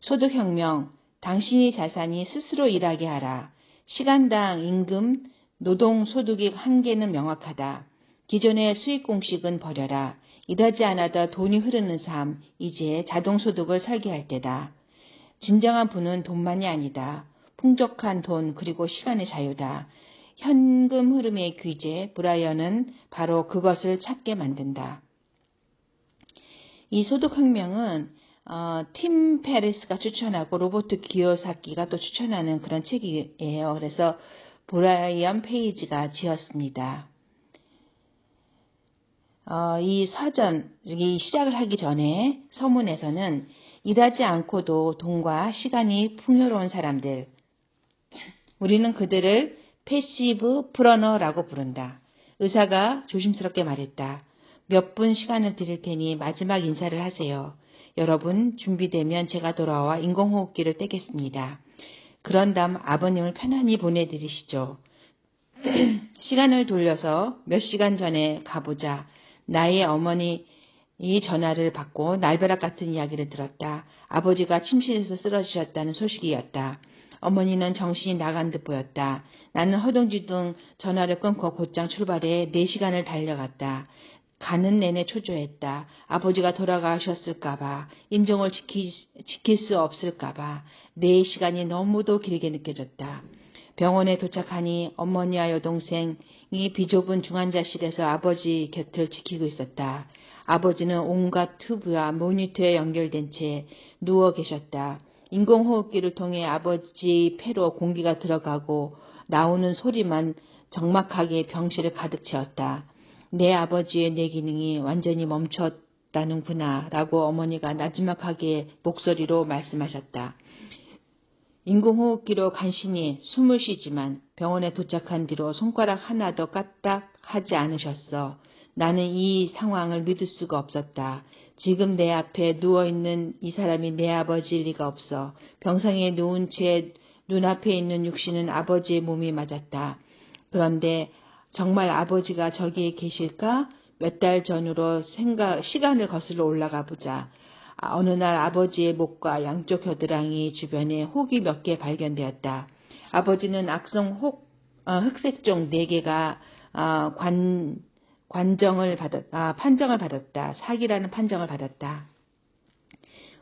소득혁명, 당신이 자산이 스스로 일하게 하라. 시간당 임금, 노동소득의 한계는 명확하다. 기존의 수익공식은 버려라. 일하지 않아도 돈이 흐르는 삶, 이제 자동소득을 설계할 때다. 진정한 부는 돈만이 아니다. 풍족한 돈 그리고 시간의 자유다. 현금 흐름의 규제, 브라이언은 바로 그것을 찾게 만든다. 이 소득혁명은 팀 페리스가 추천하고 로버트 기요사키가 또 추천하는 그런 책이에요. 그래서 브라이언 페이지가 지었습니다. 이 시작을 하기 전에 서문에서는 일하지 않고도 돈과 시간이 풍요로운 사람들, 우리는 그들을 패시브 프러너라고 부른다. 의사가 조심스럽게 말했다. 몇 분 시간을 드릴 테니 마지막 인사를 하세요. 여러분 준비되면 제가 돌아와 인공호흡기를 떼겠습니다. 그런 다음 아버님을 편안히 보내드리시죠. 시간을 돌려서 몇 시간 전에 가보자. 나의 어머니 이 전화를 받고 날벼락 같은 이야기를 들었다. 아버지가 침실에서 쓰러지셨다는 소식이었다. 어머니는 정신이 나간 듯 보였다. 나는 허둥지둥 전화를 끊고 곧장 출발해 4시간을 달려갔다. 가는 내내 초조했다. 아버지가 돌아가셨을까봐, 인종을 지킬 수 없을까봐 4시간이 너무도 길게 느껴졌다. 병원에 도착하니 어머니와 여동생이 비좁은 중환자실에서 아버지 곁을 지키고 있었다. 아버지는 온갖 튜브와 모니터에 연결된 채 누워 계셨다. 인공호흡기를 통해 아버지 폐로 공기가 들어가고 나오는 소리만 적막하게 병실을 가득 채웠다. 내 아버지의 뇌기능이 완전히 멈췄다는구나 라고 어머니가 나지막하게 목소리로 말씀하셨다. 인공호흡기로 간신히 숨을 쉬지만 병원에 도착한 뒤로 손가락 하나도 까딱하지 않으셨어. 나는 이 상황을 믿을 수가 없었다. 지금 내 앞에 누워있는 이 사람이 내 아버지일 리가 없어. 병상에 누운 채 눈앞에 있는 육신은 아버지의 몸이 맞았다. 그런데 정말 아버지가 저기에 계실까? 몇 달 전으로 시간을 거슬러 올라가 보자. 어느 날 아버지의 목과 양쪽 겨드랑이 주변에 혹이 몇 개 발견되었다. 아버지는 악성 흑색종 4개가 판정을 받았다. 사기라는 판정을 받았다.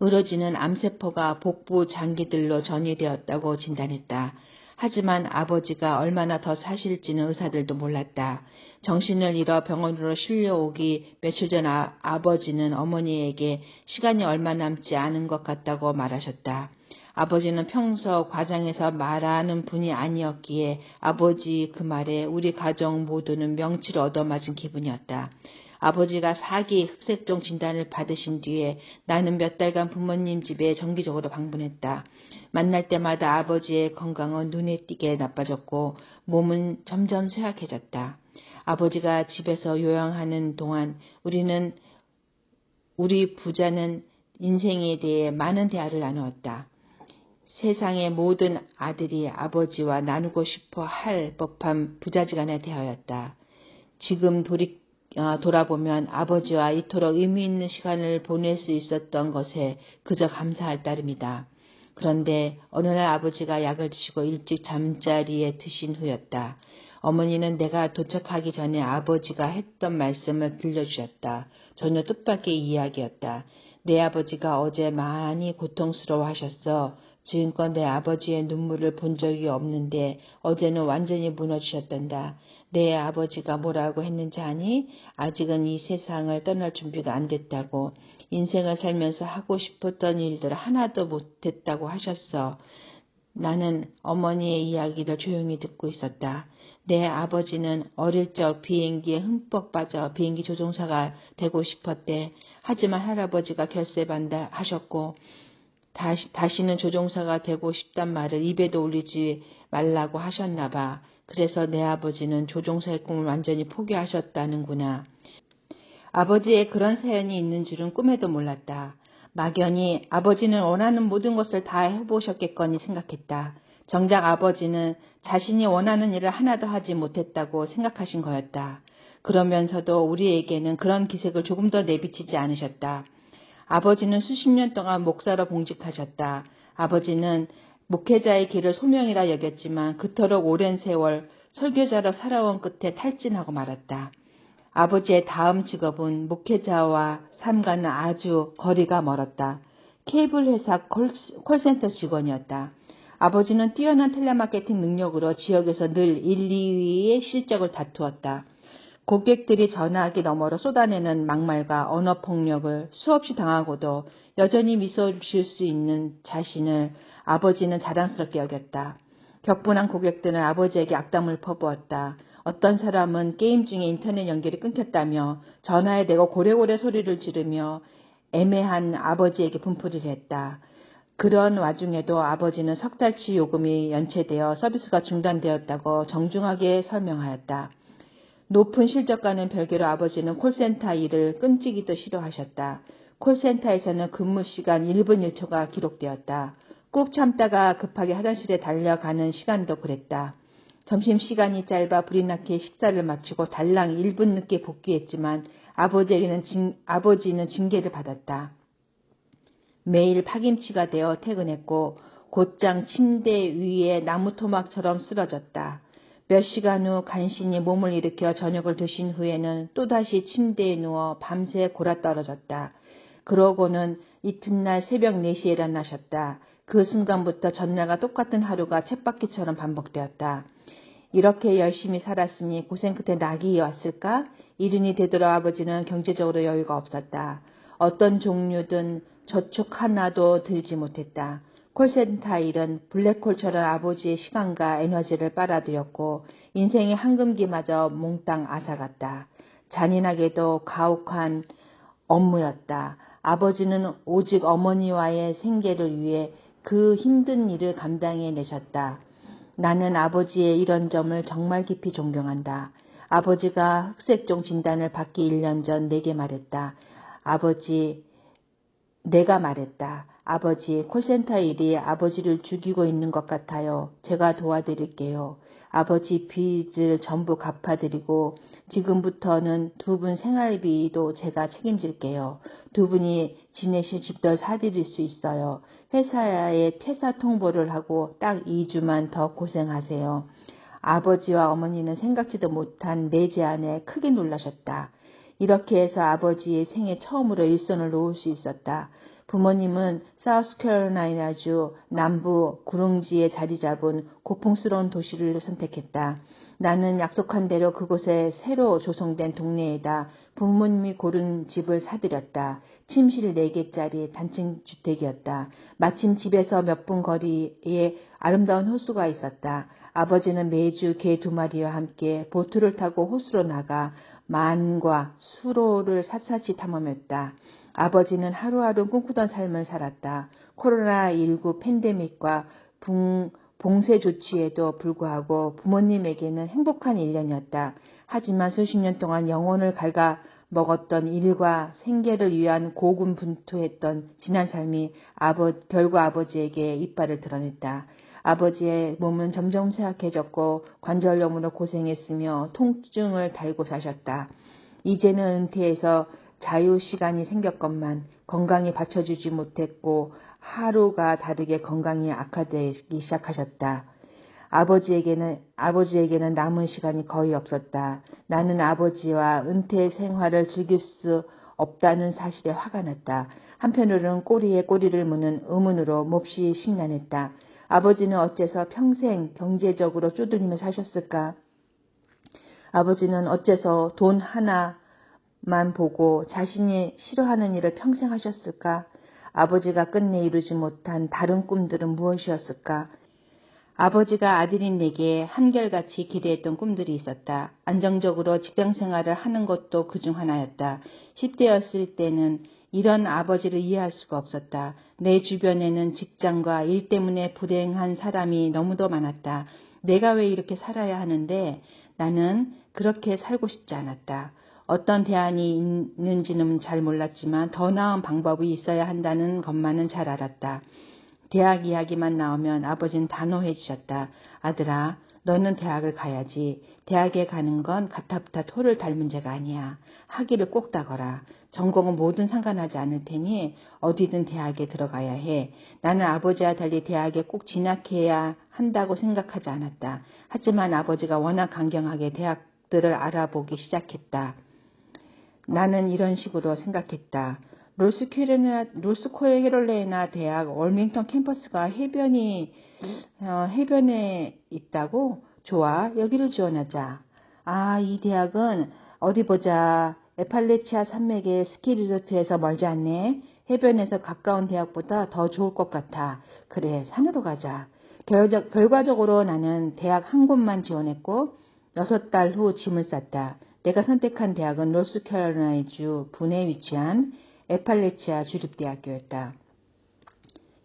으러지는 암세포가 복부 장기들로 전이되었다고 진단했다. 하지만 아버지가 얼마나 더 사실지는 의사들도 몰랐다. 정신을 잃어 병원으로 실려오기 며칠 전 아버지는 어머니에게 시간이 얼마 남지 않은 것 같다고 말하셨다. 아버지는 평소 과장해서 말하는 분이 아니었기에 아버지 그 말에 우리 가정 모두는 명치를 얻어맞은 기분이었다. 아버지가 사기 흑색종 진단을 받으신 뒤에 나는 몇 달간 부모님 집에 정기적으로 방문했다. 만날 때마다 아버지의 건강은 눈에 띄게 나빠졌고 몸은 점점 쇠약해졌다. 아버지가 집에서 요양하는 동안 우리 부자는 인생에 대해 많은 대화를 나누었다. 세상의 모든 아들이 아버지와 나누고 싶어 할 법한 부자지간의 대화였다. 지금 돌아보면 아버지와 이토록 의미 있는 시간을 보낼 수 있었던 것에 그저 감사할 따름이다. 그런데 어느 날 아버지가 약을 드시고 일찍 잠자리에 드신 후였다. 어머니는 내가 도착하기 전에 아버지가 했던 말씀을 들려주셨다. 전혀 뜻밖의 이야기였다. 내 아버지가 어제 많이 고통스러워하셨어. 지금껏 내 아버지의 눈물을 본 적이 없는데 어제는 완전히 무너지셨단다. 내 아버지가 뭐라고 했는지 아니? 아직은 이 세상을 떠날 준비가 안 됐다고. 인생을 살면서 하고 싶었던 일들 하나도 못했다고 하셨어. 나는 어머니의 이야기를 조용히 듣고 있었다. 내 아버지는 어릴 적 비행기에 흠뻑 빠져 비행기 조종사가 되고 싶었대. 하지만 할아버지가 결세반대하셨고 다시는 조종사가 되고 싶단 말을 입에도 올리지 말라고 하셨나 봐. 그래서 내 아버지는 조종사의 꿈을 완전히 포기하셨다는구나. 아버지의 그런 사연이 있는 줄은 꿈에도 몰랐다. 막연히 아버지는 원하는 모든 것을 다 해보셨겠거니 생각했다. 정작 아버지는 자신이 원하는 일을 하나도 하지 못했다고 생각하신 거였다. 그러면서도 우리에게는 그런 기색을 조금 더 내비치지 않으셨다. 아버지는 수십 년 동안 목사로 봉직하셨다. 아버지는 목회자의 길을 소명이라 여겼지만 그토록 오랜 세월 설교자로 살아온 끝에 탈진하고 말았다. 아버지의 다음 직업은 목회자와 삶과는 아주 거리가 멀었다. 케이블 회사 콜센터 직원이었다. 아버지는 뛰어난 텔레마케팅 능력으로 지역에서 늘 1, 2위의 실적을 다투었다. 고객들이 전화기 너머로 쏟아내는 막말과 언어폭력을 수없이 당하고도 여전히 미소를 지을 수 있는 자신을 아버지는 자랑스럽게 여겼다. 격분한 고객들은 아버지에게 악담을 퍼부었다. 어떤 사람은 게임 중에 인터넷 연결이 끊겼다며 전화에 대고 고래고래 소리를 지르며 애매한 아버지에게 분풀이를 했다. 그런 와중에도 아버지는 석 달치 요금이 연체되어 서비스가 중단되었다고 정중하게 설명하였다. 높은 실적과는 별개로 아버지는 콜센터 일을 끈질기도 싫어하셨다. 콜센터에서는 근무 시간 1분 1초가 기록되었다. 꾹 참다가 급하게 화장실에 달려가는 시간도 그랬다. 점심시간이 짧아 불이 나게 식사를 마치고 달랑 1분 늦게 복귀했지만 아버지는 징계를 받았다. 매일 파김치가 되어 퇴근했고 곧장 침대 위에 나무 토막처럼 쓰러졌다. 몇 시간 후 간신히 몸을 일으켜 저녁을 드신 후에는 또다시 침대에 누워 밤새 골아떨어졌다. 그러고는 이튿날 새벽 4시에 일어나셨다. 그 순간부터 전날과 똑같은 하루가 쳇바퀴처럼 반복되었다. 이렇게 열심히 살았으니 고생 끝에 낙이 왔을까? 이른이 되도록 아버지는 경제적으로 여유가 없었다. 어떤 종류든 저축 하나도 들지 못했다. 콜센터 일은 블랙홀처럼 아버지의 시간과 에너지를 빨아들였고 인생의 황금기마저 몽땅 앗아갔다. 잔인하게도 가혹한 업무였다. 아버지는 오직 어머니와의 생계를 위해 그 힘든 일을 감당해내셨다. 나는 아버지의 이런 점을 정말 깊이 존경한다. 아버지가 흑색종 진단을 받기 1년 전 내게 말했다. 내가 말했다. 아버지, 콜센터 일이 아버지를 죽이고 있는 것 같아요. 제가 도와드릴게요. 아버지 빚을 전부 갚아드리고 지금부터는 두 분 생활비도 제가 책임질게요. 두 분이 지내실 집도 사드릴 수 있어요. 회사에 퇴사 통보를 하고 딱 2주만 더 고생하세요. 아버지와 어머니는 생각지도 못한 내 제안에 크게 놀라셨다. 이렇게 해서 아버지의 생애 처음으로 일손을 놓을 수 있었다. 부모님은 사우스캐롤라이나주 남부 구릉지에 자리 잡은 고풍스러운 도시를 선택했다. 나는 약속한 대로 그곳에 새로 조성된 동네에다 부모님이 고른 집을 사들였다. 침실 4개짜리 단층 주택이었다. 마침 집에서 몇 분 거리에 아름다운 호수가 있었다. 아버지는 매주 개 2마리와 함께 보트를 타고 호수로 나가 만과 수로를 샅샅이 탐험했다. 아버지는 하루하루 꿈꾸던 삶을 살았다. 코로나19 팬데믹과 봉쇄 조치에도 불구하고 부모님에게는 행복한 1년이었다. 하지만 수십 년 동안 영혼을 갉아먹었던 일과 생계를 위한 고군분투했던 지난 삶이 결국 아버지에게 이빨을 드러냈다. 아버지의 몸은 점점 쇠약해졌고 관절염으로 고생했으며 통증을 달고 사셨다. 이제는 은퇴해서 자유시간이 생겼건만 건강이 받쳐주지 못했고 하루가 다르게 건강이 악화되기 시작하셨다. 아버지에게는 남은 시간이 거의 없었다. 나는 아버지와 은퇴 생활을 즐길 수 없다는 사실에 화가 났다. 한편으로는 꼬리에 꼬리를 무는 의문으로 몹시 심란했다. 아버지는 어째서 평생 경제적으로 쪼들리며 사셨을까? 아버지는 어째서 돈 하나만 보고 자신이 싫어하는 일을 평생 하셨을까? 아버지가 끝내 이루지 못한 다른 꿈들은 무엇이었을까? 아버지가 아들인 내게 한결같이 기대했던 꿈들이 있었다. 안정적으로 직장생활을 하는 것도 그중 하나였다. 10대였을 때는 이런 아버지를 이해할 수가 없었다. 내 주변에는 직장과 일 때문에 불행한 사람이 너무도 많았다. 내가 왜 이렇게 살아야 하는데 나는 그렇게 살고 싶지 않았다. 어떤 대안이 있는지는 잘 몰랐지만 더 나은 방법이 있어야 한다는 것만은 잘 알았다. 대학 이야기만 나오면 아버지는 단호해지셨다. 아들아, 너는 대학을 가야지. 대학에 가는 건 가타부타 토를 달 문제가 아니야. 학위를 꼭 따거라. 전공은 뭐든 상관하지 않을 테니 어디든 대학에 들어가야 해. 나는 아버지와 달리 대학에 꼭 진학해야 한다고 생각하지 않았다. 하지만 아버지가 워낙 강경하게 대학들을 알아보기 시작했다. 나는 이런 식으로 생각했다. 노스캐롤라이나 대학 월밍턴 캠퍼스가 해변에 있다고? 좋아, 여기를 지원하자. 아, 이 대학은 어디 보자. 에팔레치아 산맥의 스키 리조트에서 멀지 않네. 해변에서 가까운 대학보다 더 좋을 것 같아. 그래, 산으로 가자. 결과적으로 나는 대학 한 곳만 지원했고 6달 후 짐을 쌌다. 내가 선택한 대학은 노스캐롤라이나주 분에 위치한 에팔레치아 주립대학교였다.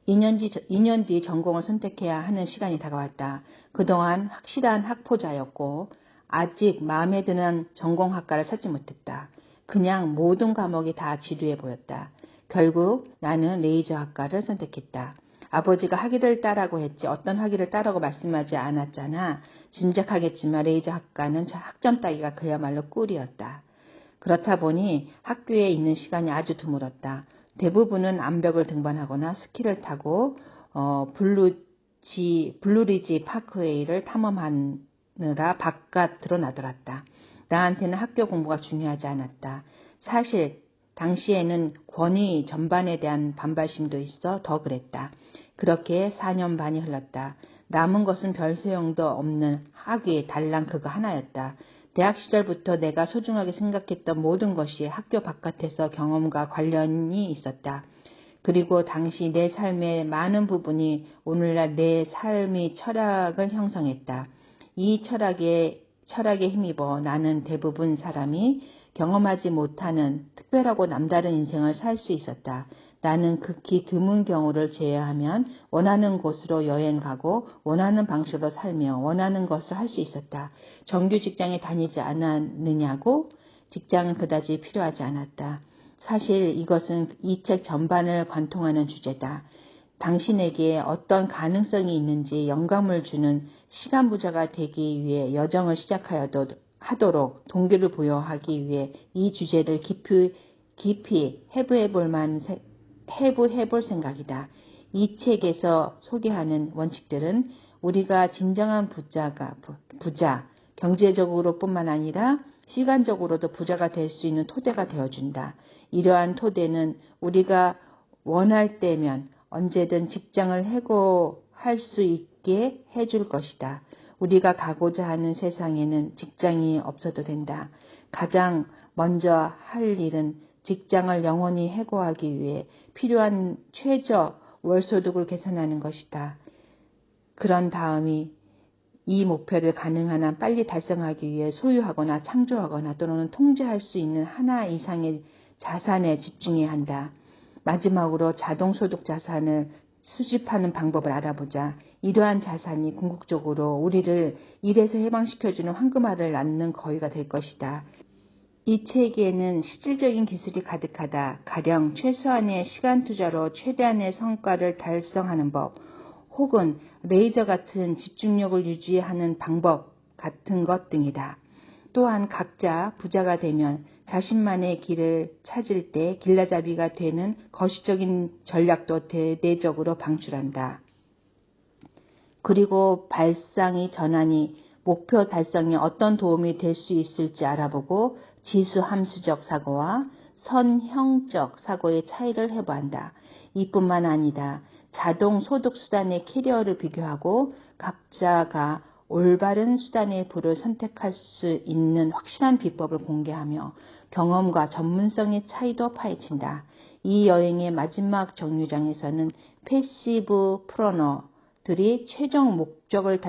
2년 뒤 전공을 선택해야 하는 시간이 다가왔다. 그동안 확실한 학포자였고 아직 마음에 드는 전공학과를 찾지 못했다. 그냥 모든 과목이 다 지루해 보였다. 결국 나는 레이저학과를 선택했다. 아버지가 학위를 따라고 했지 어떤 학위를 따라고 말씀하지 않았잖아. 짐작하겠지만 레이저학과는 학점 따기가 그야말로 꿀이었다. 그렇다 보니 학교에 있는 시간이 아주 드물었다. 대부분은 암벽을 등반하거나 스키를 타고 블루리지 파크웨이를 탐험하느라 바깥으로 나돌았다. 나한테는 학교 공부가 중요하지 않았다. 사실 당시에는 권위 전반에 대한 반발심도 있어 더 그랬다. 그렇게 4년 반이 흘렀다. 남은 것은 별 소용도 없는 학위 달랑 그거 하나였다. 대학 시절부터 내가 소중하게 생각했던 모든 것이 학교 바깥에서 경험과 관련이 있었다. 그리고 당시 내 삶의 많은 부분이 오늘날 내 삶의 철학을 형성했다. 이 철학에 힘입어 나는 대부분 사람이 경험하지 못하는 특별하고 남다른 인생을 살 수 있었다. 나는 극히 드문 경우를 제외하면 원하는 곳으로 여행 가고 원하는 방식으로 살며 원하는 것을 할 수 있었다. 정규 직장에 다니지 않았느냐고? 직장은 그다지 필요하지 않았다. 사실 이것은 이 책 전반을 관통하는 주제다. 당신에게 어떤 가능성이 있는지 영감을 주는 시간 부자가 되기 위해 여정을 하도록 동기를 부여하기 위해 이 주제를 깊이 해부해볼 생각이다. 이 책에서 소개하는 원칙들은 우리가 진정한 부자, 경제적으로 뿐만 아니라 시간적으로도 부자가 될 수 있는 토대가 되어준다. 이러한 토대는 우리가 원할 때면 언제든 직장을 해고할 수 있게 해줄 것이다. 우리가 가고자 하는 세상에는 직장이 없어도 된다. 가장 먼저 할 일은 직장을 영원히 해고하기 위해 필요한 최저 월소득을 계산하는 것이다. 그런 다음이 이 목표를 가능한 한 빨리 달성하기 위해 소유하거나 창조하거나 또는 통제할 수 있는 하나 이상의 자산에 집중해야 한다. 마지막으로 자동소득 자산을 수집하는 방법을 알아보자. 이러한 자산이 궁극적으로 우리를 일에서 해방시켜주는 황금알을 낳는 거위가 될 것이다. 이 책에는 실질적인 기술이 가득하다. 가령 최소한의 시간 투자로 최대한의 성과를 달성하는 법, 혹은 레이저 같은 집중력을 유지하는 방법 같은 것 등이다. 또한 각자 부자가 되면 자신만의 길을 찾을 때 길라잡이가 되는 거시적인 전략도 대대적으로 방출한다. 그리고 발상의 전환이 목표 달성에 어떤 도움이 될 수 있을지 알아보고 지수함수적 사고와 선형적 사고의 차이를 해부한다. 이뿐만 아니다. 자동 소득 수단의 캐리어를 비교하고 각자가 올바른 수단의 부를 선택할 수 있는 확실한 비법을 공개하며 경험과 전문성의 차이도 파헤친다. 이 여행의 마지막 정류장에서는 패시브 프러너들이 최종 목적을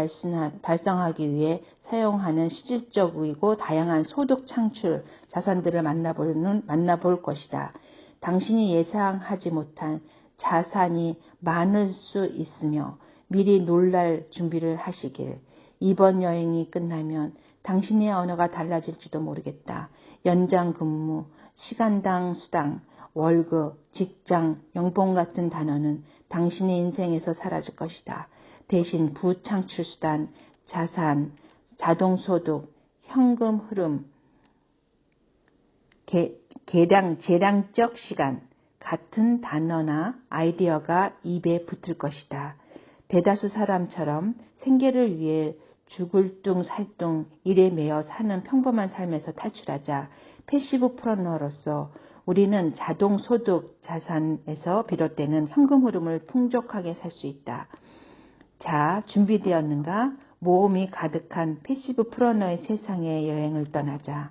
달성하기 위해 사용하는 실질적이고 다양한 소득 창출 자산들을 만나볼 것이다. 당신이 예상하지 못한 자산이 많을 수 있으며 미리 놀랄 준비를 하시길. 이번 여행이 끝나면 당신의 언어가 달라질지도 모르겠다. 연장 근무, 시간당 수당, 월급, 직장, 연봉 같은 단어는 당신의 인생에서 사라질 것이다. 대신 부창출 수단, 자산, 자동소득, 현금 흐름, 계량적 시간 같은 단어나 아이디어가 입에 붙을 것이다. 대다수 사람처럼 생계를 위해 죽을 둥 살둥 일에 매여 사는 평범한 삶에서 탈출하자. 패시브 플러너로서 우리는 자동소득 자산에서 비롯되는 현금 흐름을 풍족하게 살 수 있다. 자, 준비되었는가? 모험이 가득한 패시브 플러너의 세상에 여행을 떠나자.